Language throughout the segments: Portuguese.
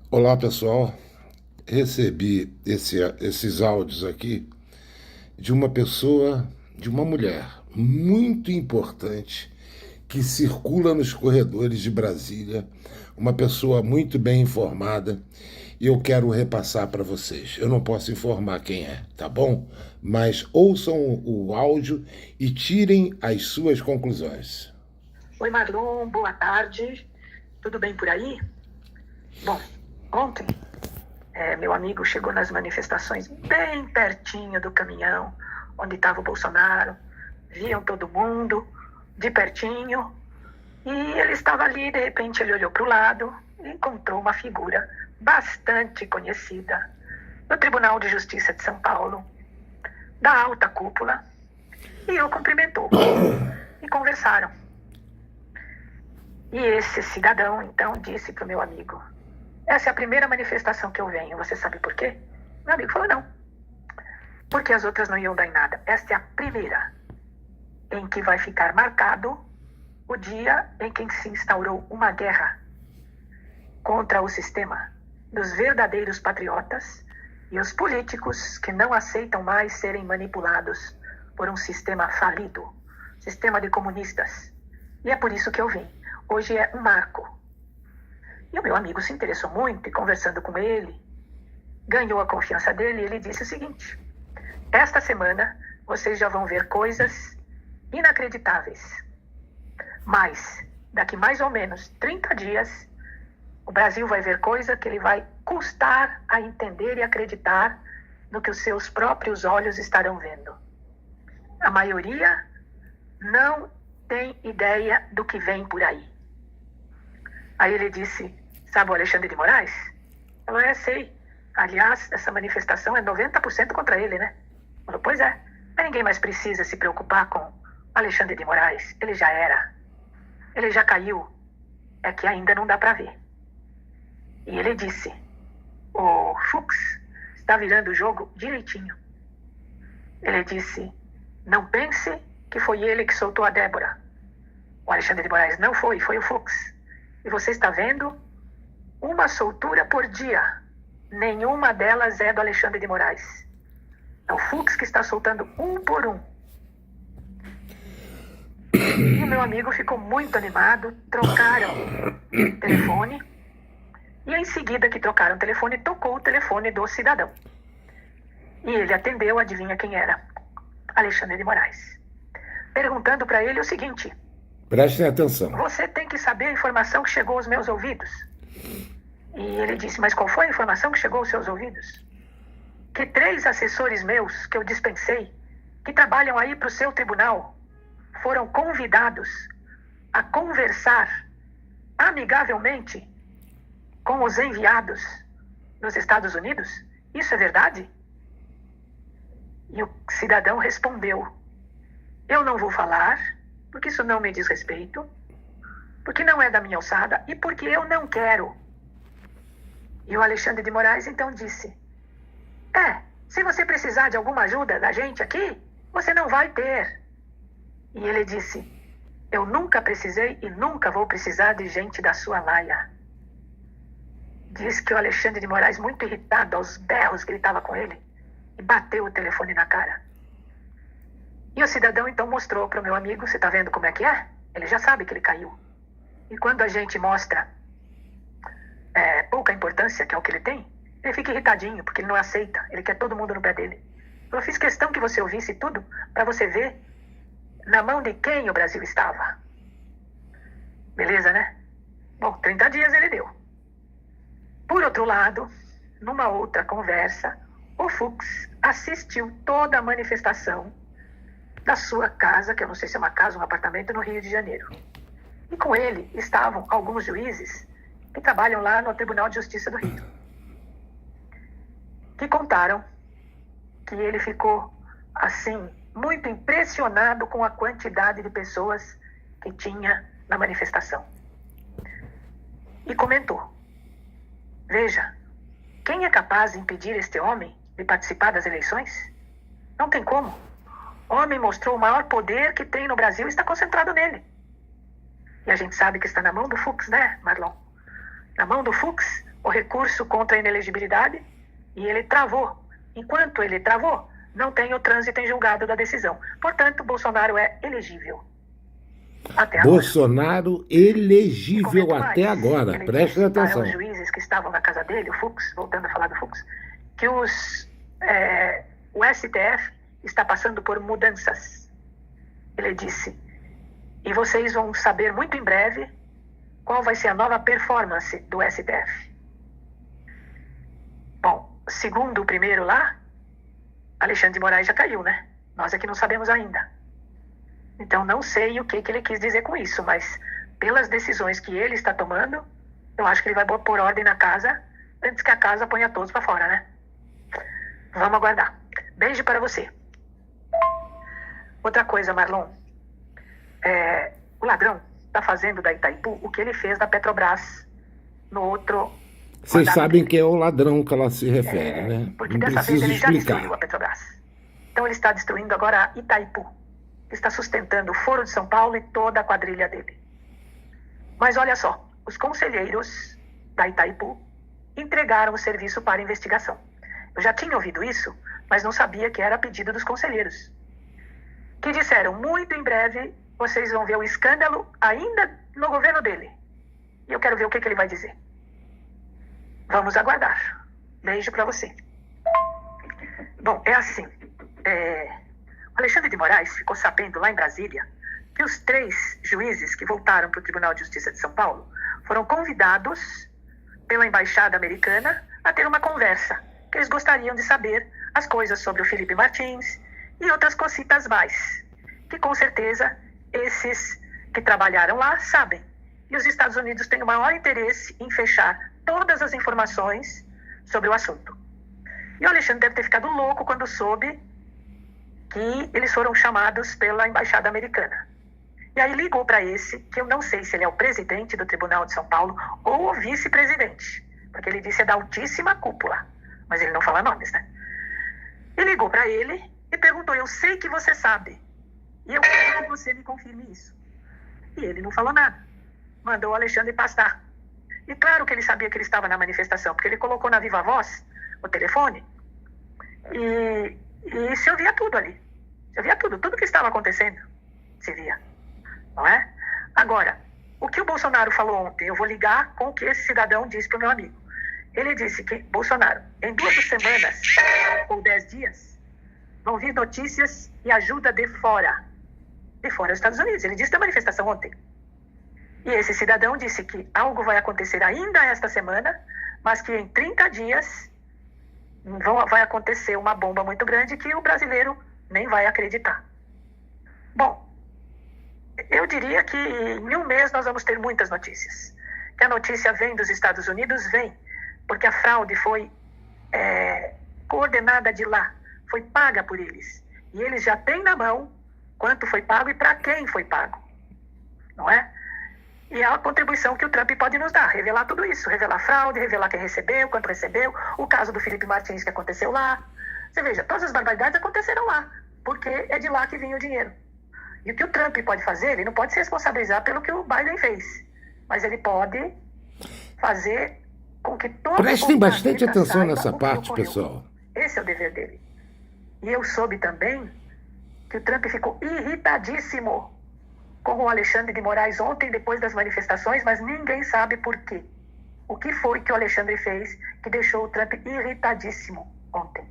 Olá pessoal, recebi esses áudios aqui de uma pessoa, de uma mulher muito importante que circula nos corredores de Brasília, uma pessoa muito bem informada, e eu quero repassar para vocês. Eu não posso informar quem é, tá bom? Mas ouçam o áudio e tirem as suas conclusões. Oi, Marlon, boa tarde. Tudo bem por aí? Bom, ontem meu amigo chegou nas manifestações bem pertinho do caminhão onde estava o Bolsonaro. Viam todo mundo de pertinho. E ele estava ali, de repente ele olhou para o lado e encontrou uma figura bastante conhecida no Tribunal de Justiça de São Paulo, da alta cúpula, e o cumprimentou e conversaram. E esse cidadão, então, disse para o meu amigo: essa é a primeira manifestação que eu venho. Você sabe por quê? Meu amigo falou: não. Porque as outras não iam dar em nada. Esta é a primeira em que vai ficar marcado o dia em que se instaurou uma guerra contra o sistema dos verdadeiros patriotas e os políticos que não aceitam mais serem manipulados por um sistema falido, sistema de comunistas. E é por isso que eu vim. Hoje é um marco. E o meu amigo se interessou muito e, conversando com ele, ganhou a confiança dele, e ele disse o seguinte: esta semana vocês já vão ver coisas inacreditáveis. Mas, daqui mais ou menos 30 dias, o Brasil vai ver coisa que ele vai custar a entender e acreditar no que os seus próprios olhos estarão vendo. A maioria não tem ideia do que vem por aí. Aí ele disse: sabe o Alexandre de Moraes? Falou: sei. Aliás, essa manifestação é 90% contra ele, né? Falou: pois é. Mas ninguém mais precisa se preocupar com Alexandre de Moraes. Ele já era. Ele já caiu. É que ainda não dá para ver. E ele disse: o Fux está virando o jogo direitinho. Ele disse: não pense que foi ele que soltou a Débora. O Alexandre de Moraes não foi, foi o Fux. E você está vendo uma soltura por dia. Nenhuma delas é do Alexandre de Moraes. É o Fux que está soltando um por um. E o meu amigo ficou muito animado. Trocaram telefone. E em seguida que trocaram o telefone, tocou o telefone do cidadão. E ele atendeu, adivinha quem era? Alexandre de Moraes. Perguntando para ele o seguinte: Prestem atenção. você tem que saber a informação que chegou aos meus ouvidos. E ele disse: mas qual foi a informação que chegou aos seus ouvidos? Que 3 assessores meus, que eu dispensei, que trabalham aí para o seu tribunal, foram convidados a conversar amigavelmente com os enviados nos Estados Unidos. Isso é verdade? E o cidadão respondeu: eu não vou falar, porque isso não me diz respeito, porque não é da minha alçada e porque eu não quero. E o Alexandre de Moraes então disse: se você precisar de alguma ajuda da gente aqui, você não vai ter. E ele disse: eu nunca precisei e nunca vou precisar de gente da sua laia. Diz que o Alexandre de Moraes, muito irritado aos berros, gritava com ele e bateu o telefone na cara. E o cidadão então mostrou para o meu amigo: você está vendo como é que é? Ele já sabe que ele caiu. E quando a gente mostra pouca importância, que é o que ele tem, ele fica irritadinho, porque ele não aceita, ele quer todo mundo no pé dele. Eu fiz questão que você ouvisse tudo, para você ver na mão de quem o Brasil estava. Beleza, né? Bom, 30 dias ele deu. Por outro lado, numa outra conversa, o Fux assistiu toda a manifestação da sua casa, que eu não sei se é uma casa ou um apartamento, no Rio de Janeiro. E com ele estavam alguns juízes que trabalham lá no Tribunal de Justiça do Rio, que contaram que ele ficou, assim, muito impressionado com a quantidade de pessoas que tinha na manifestação. E comentou: veja, quem é capaz de impedir este homem de participar das eleições? Não tem como. O homem mostrou o maior poder que tem no Brasil e está concentrado nele. E a gente sabe que está na mão do Fux, né, Marlon? Na mão do Fux, o recurso contra a inelegibilidade e ele travou. Enquanto ele travou, não tem o trânsito em julgado da decisão. Portanto, Bolsonaro é elegível. Até agora. Bolsonaro elegível até agora. Ele Prestem disse atenção. para os juízes que estavam na casa dele, o Fux, voltando a falar do Fux, que o STF está passando por mudanças. Ele disse, e vocês vão saber muito em breve qual vai ser a nova performance do STF. Bom, segundo o primeiro lá, Alexandre de Moraes já caiu, né? Nós aqui não sabemos ainda. Então não sei o que ele quis dizer com isso, mas pelas decisões que ele está tomando, eu acho que ele vai pôr ordem na casa antes que a casa ponha todos para fora, né? Vamos aguardar. Beijo para você. Outra coisa, Marlon. O ladrão está fazendo da Itaipu o que ele fez da Petrobras no outro... Vocês sabem que é o ladrão que ela se refere, né? Porque Não dessa vez preciso ele já explicar. destruiu a Petrobras. Então ele está destruindo agora a Itaipu, que está sustentando o Foro de São Paulo e toda a quadrilha dele. Mas olha só, os conselheiros da Itaipu entregaram o serviço para investigação. Eu já tinha ouvido isso, mas não sabia que era a pedido dos conselheiros. Que disseram, muito em breve, vocês vão ver o escândalo ainda no governo dele. E eu quero ver o que ele vai dizer. Vamos aguardar. Beijo para você. Bom, é assim. O Alexandre de Moraes ficou sabendo lá em Brasília que os 3 juízes que voltaram para o Tribunal de Justiça de São Paulo foram convidados pela Embaixada Americana a ter uma conversa, que eles gostariam de saber as coisas sobre o Felipe Martins e outras cositas mais, que com certeza esses que trabalharam lá sabem. E os Estados Unidos têm o maior interesse em fechar todas as informações sobre o assunto. E o Alexandre deve ter ficado louco quando soube que eles foram chamados pela Embaixada Americana. E aí ligou para esse, que eu não sei se ele é o presidente do Tribunal de São Paulo ou o vice-presidente, porque ele disse é da altíssima cúpula, mas ele não fala nomes, né? E ligou para ele e perguntou, eu sei que você sabe, e eu quero que você me confirme isso. E ele não falou nada. Mandou o Alexandre pastar. E claro que ele sabia que ele estava na manifestação, porque ele colocou na viva voz o telefone e se ouvia tudo ali. Se ouvia tudo que estava acontecendo se via, não é? Agora, o que o Bolsonaro falou ontem, eu vou ligar com o que esse cidadão disse para o meu amigo. Ele disse que, Bolsonaro, em 2 semanas ou 10 dias, vão vir notícias e ajuda de fora dos Estados Unidos. Ele disse da manifestação ontem. E esse cidadão disse que algo vai acontecer ainda esta semana, mas que em 30 dias vai acontecer uma bomba muito grande que o brasileiro nem vai acreditar. Bom, eu diria que em 1 mês nós vamos ter muitas notícias. Que a notícia vem dos Estados Unidos, vem, porque a fraude foi coordenada de lá, foi paga por eles. E eles já têm na mão quanto foi pago e para quem foi pago, não é? E é a contribuição que o Trump pode nos dar, revelar tudo isso, revelar fraude, revelar quem recebeu, quanto recebeu, o caso do Felipe Martins que aconteceu lá. Você veja, todas as barbaridades aconteceram lá, porque é de lá que vinha o dinheiro. E o que o Trump pode fazer, ele não pode se responsabilizar pelo que o Biden fez, mas ele pode fazer com que todo Prestem bastante atenção saiba nessa o que parte, ocorreu. pessoal. Esse é o dever dele. E eu soube também que o Trump ficou irritadíssimo com o Alexandre de Moraes ontem, depois das manifestações, mas ninguém sabe por quê. O que foi que o Alexandre fez que deixou o Trump irritadíssimo ontem?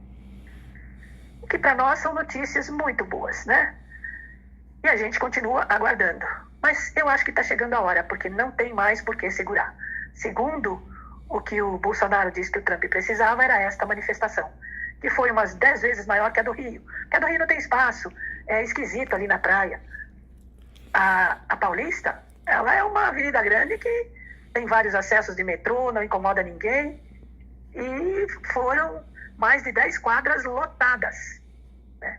O que para nós são notícias muito boas, né? E a gente continua aguardando. Mas eu acho que está chegando a hora, porque não tem mais por que segurar. Segundo o que o Bolsonaro disse que o Trump precisava, era esta manifestação, que foi umas 10 vezes maior que a do Rio. Porque a do Rio não tem espaço, é esquisito ali na praia. A Paulista, ela é uma avenida grande que tem vários acessos de metrô, não incomoda ninguém. E foram mais de 10 quadras lotadas, né?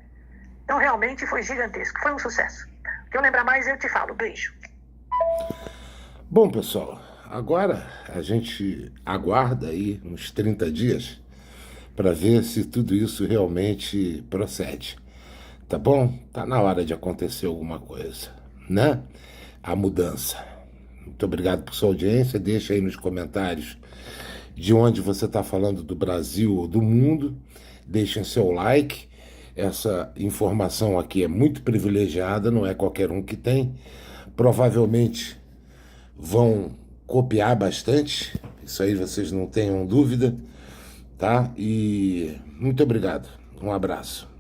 Então, realmente foi gigantesco. Foi um sucesso. Se eu lembrar mais, eu te falo. Beijo. Bom, pessoal, agora a gente aguarda aí uns 30 dias para ver se tudo isso realmente procede. Tá bom? Tá na hora de acontecer alguma coisa, né? A mudança. Muito obrigado por sua audiência. Deixa aí nos comentários de onde você está falando, do Brasil ou do mundo. Deixem seu like. Essa informação aqui é muito privilegiada, não é qualquer um que tem. Provavelmente vão copiar bastante, isso aí vocês não tenham dúvida, tá? E muito obrigado. Um abraço.